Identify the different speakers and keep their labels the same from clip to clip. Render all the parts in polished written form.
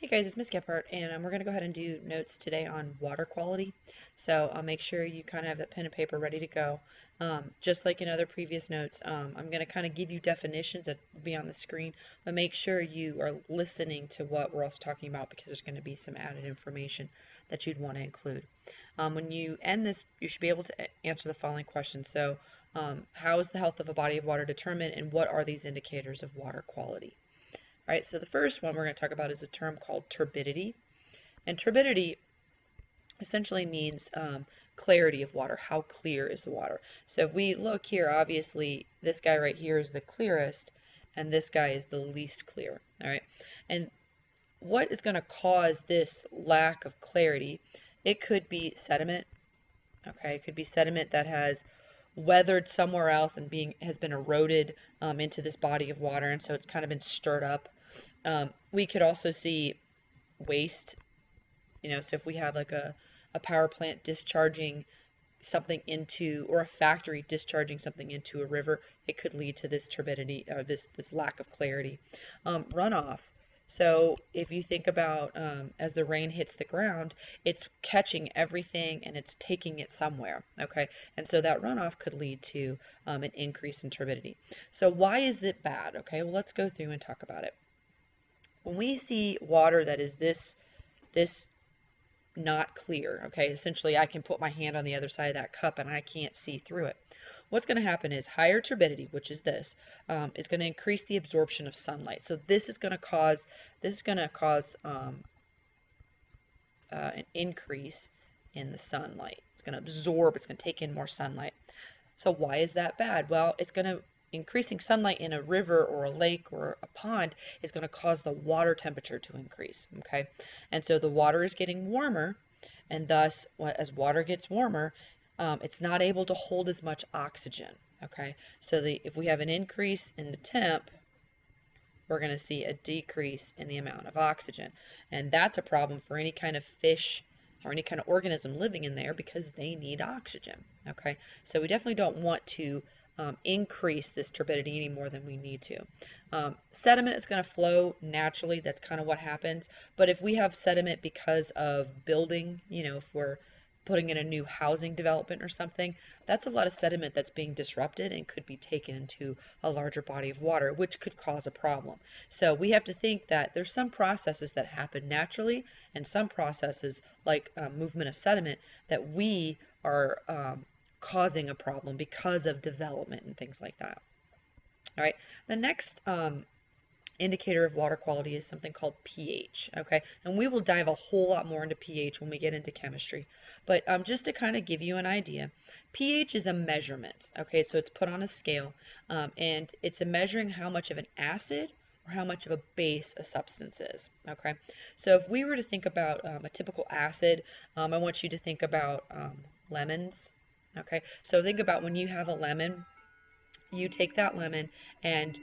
Speaker 1: Hey guys, it's Miss Gephardt, and we're going to go ahead and do notes today on water quality. So I'll make sure you kind of have that pen and paper ready to go. Just like in other previous notes, I'm going to kind of give you definitions that will be on the screen, but make sure you are listening to what we're also talking about because there's going to be some added information that you'd want to include. When you end this, you should be able to answer the following questions. So, how is the health of a body of water determined, and what are these indicators of water quality? Right, so the first one we're going to talk about is a term called turbidity. And turbidity essentially means clarity of water. How clear is the water? So if we look here, obviously this guy right here is the clearest, and this guy is the least clear. All right, and what is going to cause this lack of clarity? It could be sediment. Okay, it could be sediment that has weathered somewhere else and has been eroded into this body of water, and so it's kind of been stirred up. We could also see waste, so if we have like a power plant discharging something into, or a factory discharging something into a river, it could lead to this turbidity, or this lack of clarity. Runoff. So if you think about as the rain hits the ground, it's catching everything and it's taking it somewhere, okay? And so that runoff could lead to an increase in turbidity. So why is it bad? Okay, well, let's go through and talk about it. When we see water that is this not clear, okay, essentially I can put my hand on the other side of that cup and I can't see through it. What's going to happen is higher turbidity, which is this, is going to increase the absorption of sunlight. So this is going to cause an increase in the sunlight. It's going to absorb, it's going to take in more sunlight. So why is that bad? Well, it's going to increasing sunlight in a river or a lake or a pond is going to cause the water temperature to increase, okay? And so the water is getting warmer, and thus as water gets warmer, it's not able to hold as much oxygen, okay? So if we have an increase in the temp, we're going to see a decrease in the amount of oxygen. And that's a problem for any kind of fish or any kind of organism living in there because they need oxygen. Okay, so we definitely don't want to increase this turbidity any more than we need to. Sediment is going to flow naturally. That's kind of what happens. But if we have sediment because of building, if we're putting in a new housing development or something, that's a lot of sediment that's being disrupted and could be taken into a larger body of water, which could cause a problem. So we have to think that there's some processes that happen naturally and some processes like movement of sediment that we are causing a problem because of development and things like that. All right, the next indicator of water quality is something called pH, okay? And we will dive a whole lot more into pH when we get into chemistry. But just to kind of give you an idea, pH is a measurement, okay? So it's put on a scale, and it's a measuring how much of an acid or how much of a base a substance is, okay? So if we were to think about a typical acid, I want you to think about lemons, okay? So think about when you have a lemon, you take that lemon and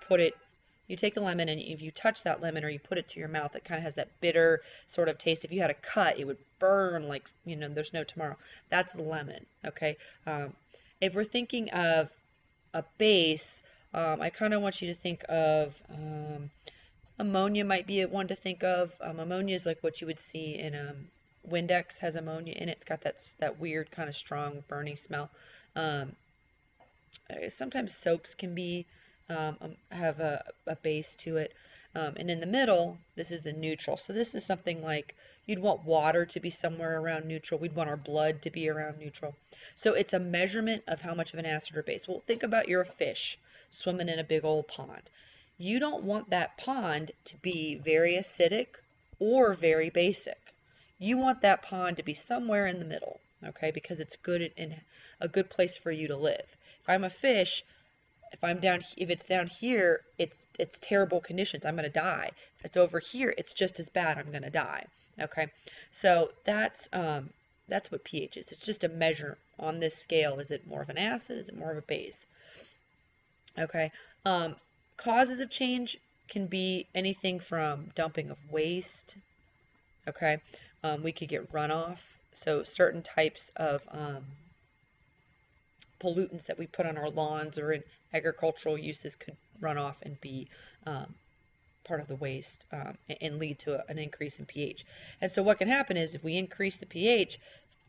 Speaker 1: put it, you take the lemon and if you touch that lemon or you put it to your mouth, it kind of has that bitter sort of taste. If you had a cut, it would burn like, there's no tomorrow. That's lemon, okay? If we're thinking of a base, I kind of want you to think of ammonia might be one to think of. Ammonia is like what you would see in Windex has ammonia in it. It's got that weird kind of strong burning smell. Um, Sometimes soaps can be have a base to it. And in the middle, this is the neutral. So this is something like you'd want water to be somewhere around neutral. We'd want our blood to be around neutral. So it's a measurement of how much of an acid or base. Well, think about you're a fish swimming in a big old pond. You don't want that pond to be very acidic or very basic. You want that pond to be somewhere in the middle, okay? Because it's good and a good place for you to live. If I'm a fish, if it's down here, it's terrible conditions. I'm going to die. If it's over here, it's just as bad. I'm going to die. Okay, so that's what pH is. It's just a measure on this scale. Is it more of an acid? Is it more of a base? Okay. Causes of change can be anything from dumping of waste. Okay, we could get runoff. So certain types of pollutants that we put on our lawns or in agricultural uses could run off and be part part of the waste and lead to an increase in pH. And so what can happen is if we increase the pH,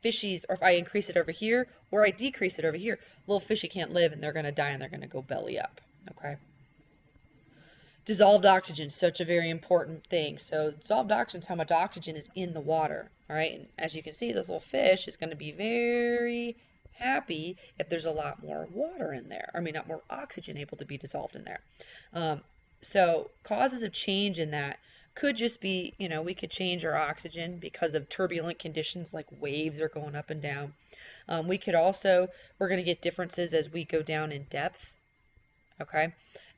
Speaker 1: fishies, or if I increase it over here or I decrease it over here, little fishy can't live and they're going to die and they're going to go belly up. Okay. Dissolved oxygen, such a very important thing. So dissolved oxygen is how much oxygen is in the water. All right. And as you can see, this little fish is going to be very happy if there's a lot more water in there. I mean, not more oxygen able to be dissolved in there. So causes of change in that could just be, we could change our oxygen because of turbulent conditions like waves are going up and down. We're going to get differences as we go down in depth. Okay.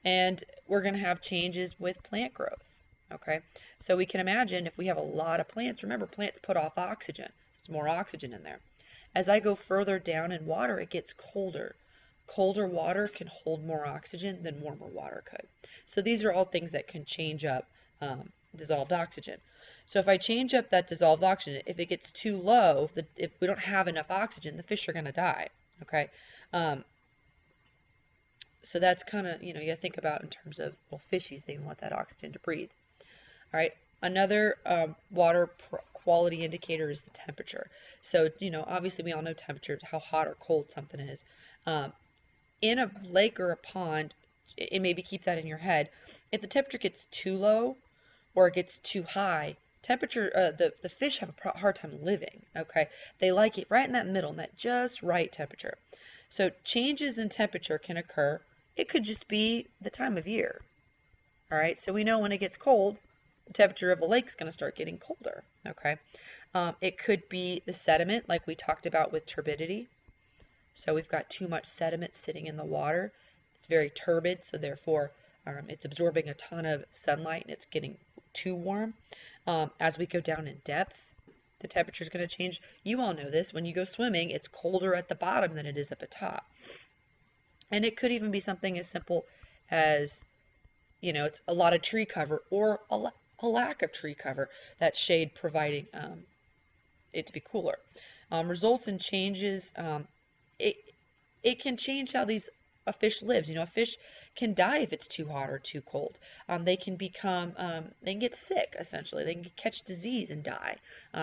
Speaker 1: And we're going to have changes with plant growth. Okay. So we can imagine if we have a lot of plants, remember plants put off oxygen. There's more oxygen in there. As I go further down in water, it gets colder. Colder water can hold more oxygen than warmer water could. So these are all things that can change up dissolved oxygen. So if I change up that dissolved oxygen, if it gets too low, if we don't have enough oxygen, the fish are going to die. Okay. So that's kind of, you think about in terms of, well, fishies, they want that oxygen to breathe. All right. Another water quality indicator is the temperature. So, obviously we all know temperature, how hot or cold something is. In a lake or a pond, and maybe keep that in your head, if the temperature gets too low or it gets too high, the fish have a hard time living. Okay. They like it right in that middle, in that just right temperature. So changes in temperature can occur. It could just be the time of year. All right, so we know when it gets cold, the temperature of a lake is going to start getting colder. Okay, it could be the sediment, like we talked about with turbidity. So we've got too much sediment sitting in the water. It's very turbid, so therefore it's absorbing a ton of sunlight and it's getting too warm. As we go down in depth, the temperature is going to change. You all know this. When you go swimming, it's colder at the bottom than it is at the top. And it could even be something as simple as, it's a lot of tree cover or a lack of tree cover, that shade providing it to be cooler. Results in changes, it can change how a fish lives. A fish can die if it's too hot or too cold. They can get sick, essentially. They can catch disease and die.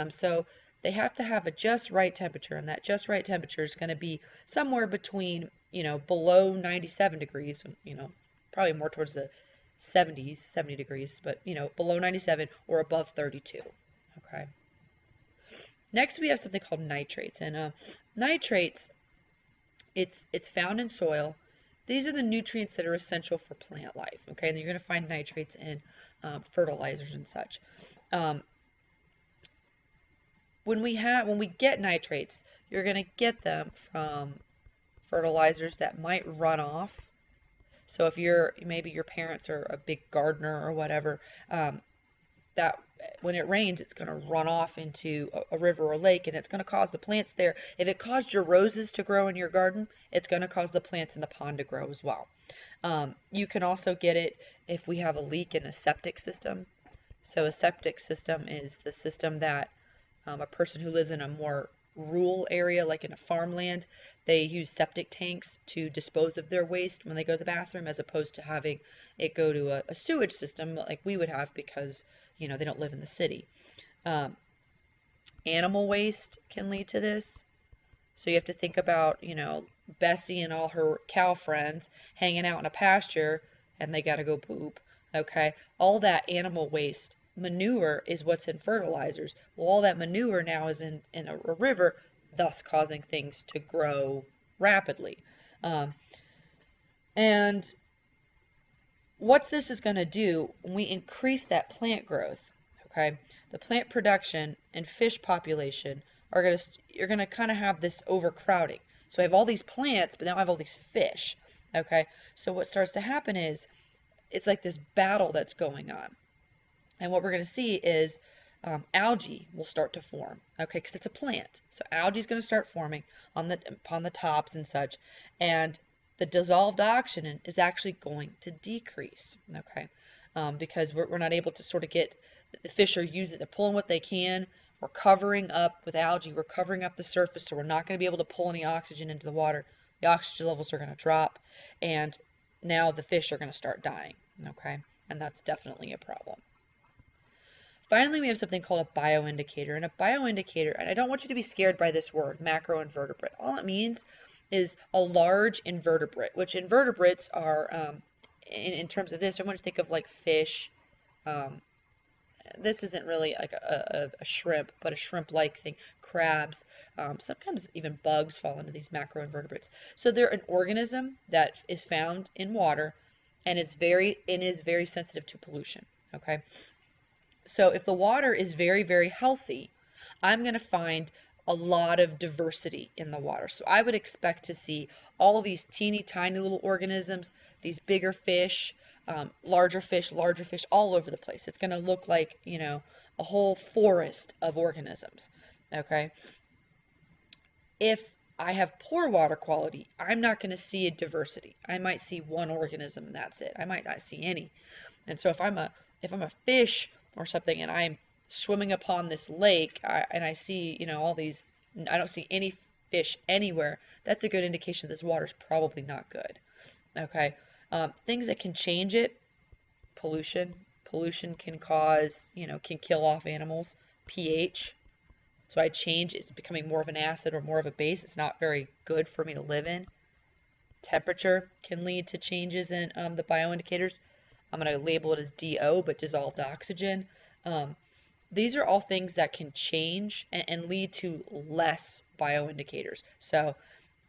Speaker 1: So they have to have a just right temperature, and that just right temperature is going to be somewhere between, below 97 degrees, probably more towards the 70s, 70 degrees, but, below 97 or above 32. Okay. Next, we have something called nitrates, and nitrates, it's found in soil. These are the nutrients that are essential for plant life. Okay, and you're going to find nitrates in fertilizers and such. When we get nitrates, you're going to get them from fertilizers that might run off. So if maybe your parents are a big gardener or whatever, that when it rains, it's going to run off into a river or lake, and it's going to cause the plants there. If it caused your roses to grow in your garden, it's going to cause the plants in the pond to grow as well. You can also get it if we have a leak in a septic system. So a septic system is the system that a person who lives in a more rural area, like in a farmland, they use septic tanks to dispose of their waste when they go to the bathroom, as opposed to having it go to a sewage system like we would have, because they don't live in the city. Animal waste can lead to this. So you have to think about, Bessie and all her cow friends hanging out in a pasture and they got to go poop. Okay. All that animal waste, manure, is what's in fertilizers. Well, all that manure now is in a river, thus causing things to grow rapidly. And what this is going to do when we increase that plant growth, okay, the plant production and fish population you're going to kind of have this overcrowding. So I have all these plants, but now I have all these fish. Okay, so what starts to happen is it's like this battle that's going on. And what we're going to see is algae will start to form, okay, because it's a plant. So algae is going to start forming upon the tops and such, and the dissolved oxygen is actually going to decrease, okay, because we're not able to sort of get the fish are using, they're pulling what they can. We're covering up with algae. We're covering up the surface, so we're not going to be able to pull any oxygen into the water. The oxygen levels are going to drop, and now the fish are going to start dying, okay. and that's definitely a problem. Finally, we have something called a bioindicator. And a bioindicator, and I don't want you to be scared by this word, macroinvertebrate. All it means is a large invertebrate, which invertebrates are, in terms of this, I want to think of like fish. Um, this isn't really like a shrimp, but a shrimp-like thing. Crabs, sometimes even bugs fall into these macroinvertebrates. So they're an organism that is found in water, and is very sensitive to pollution. Okay, so if the water is very, very healthy, I'm going to find a lot of diversity in the water. So I would expect to see all of these teeny tiny little organisms, these bigger fish, larger fish, all over the place. It's going to look like, a whole forest of organisms. Okay. If I have poor water quality, I'm not going to see a diversity. I might see one organism and that's it. I might not see any. And so if I'm a fish or something and I'm swimming upon this lake and I see, all these, I don't see any fish anywhere, that's a good indication this water's probably not good. Okay. Things that can change it, pollution. Pollution can cause, can kill off animals. pH. So I change, it's becoming more of an acid or more of a base. It's not very good for me to live in. Temperature can lead to changes in the bioindicators. I'm going to label it as DO, but dissolved oxygen. These are all things that can change and lead to less bioindicators. So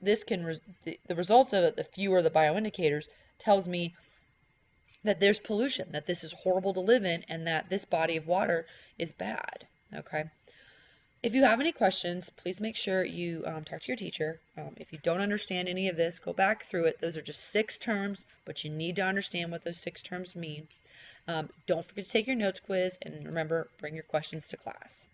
Speaker 1: this can the results of it, the fewer the bioindicators, tells me that there's pollution, that this is horrible to live in, and that this body of water is bad. Okay. If you have any questions, please make sure you talk to your teacher. If you don't understand any of this, go back through it. Those are just 6 terms, but you need to understand what those 6 terms mean. Don't forget to take your notes quiz, and remember, bring your questions to class.